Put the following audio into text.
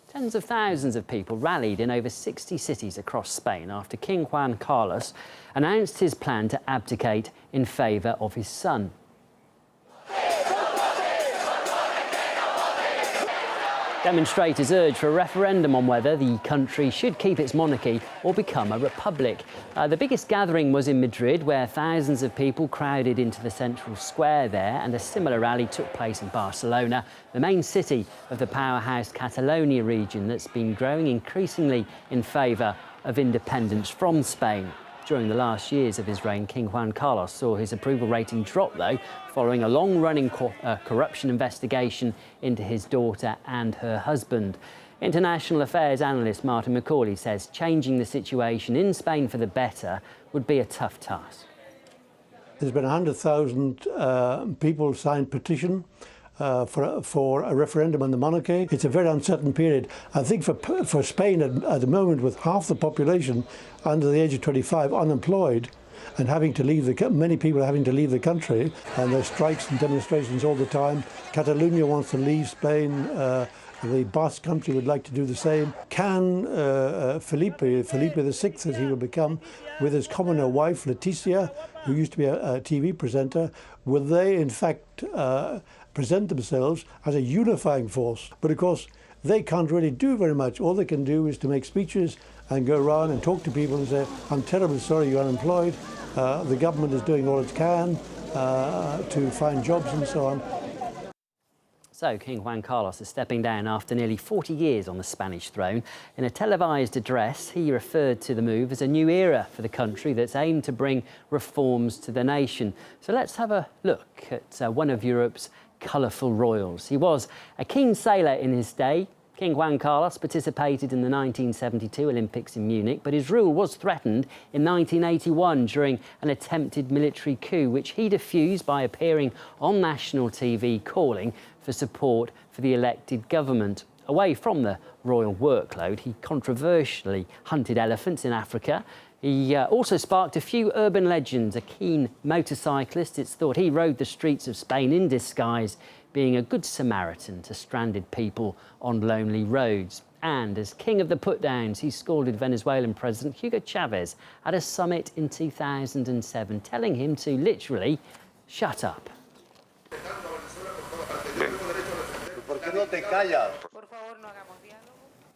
Tens of thousands of people rallied in over 60 cities across Spain after King Juan Carlos announced his plan to abdicate in favour of his son. Demonstrators urged for a referendum on whether the country should keep its monarchy or become a republic. The biggest gathering was in Madrid, where thousands of people crowded into the central square there, and a similar rally took place in Barcelona, the main city of the powerhouse Catalonia region that's been growing increasingly in favour of independence from Spain. During the last years of his reign, King Juan Carlos saw his approval rating drop, though, following a long-running corruption investigation into his daughter and her husband. International affairs analyst Martin McCauley says changing the situation in Spain for the better would be a tough task. There's been 100,000 people signed petition for a referendum on the monarchy. It's a very uncertain period. I think for Spain at the moment, with half the population under the age of 25 unemployed and having to leave many people having to leave the country, and there's strikes and demonstrations all the time. Catalonia wants to leave Spain. The Basque country would like to do the same. Can Felipe VI, as he will become, with his commoner wife Leticia, who used to be a TV presenter, will they in fact present themselves as a unifying force? But of course, they can't really do very much. All they can do is to make speeches and go around and talk to people and say, I'm terribly sorry you're unemployed. The government is doing all it can to find jobs and so on. So King Juan Carlos is stepping down after nearly 40 years on the Spanish throne. In a televised address, he referred to the move as a new era for the country that's aimed to bring reforms to the nation. So let's have a look at one of Europe's colourful royals. He was a keen sailor in his day. King Juan Carlos participated in the 1972 Olympics in Munich, but his rule was threatened in 1981 during an attempted military coup, which he defused by appearing on national TV calling for support for the elected government. Away from the royal workload, he controversially hunted elephants in Africa. He also sparked a few urban legends. A keen motorcyclist, it's thought he rode the streets of Spain in disguise, being a good Samaritan to stranded people on lonely roads. And as king of the put-downs, he scolded Venezuelan President Hugo Chavez at a summit in 2007, telling him to literally shut up. ¿Por qué no te callas? Por favor, no hagamos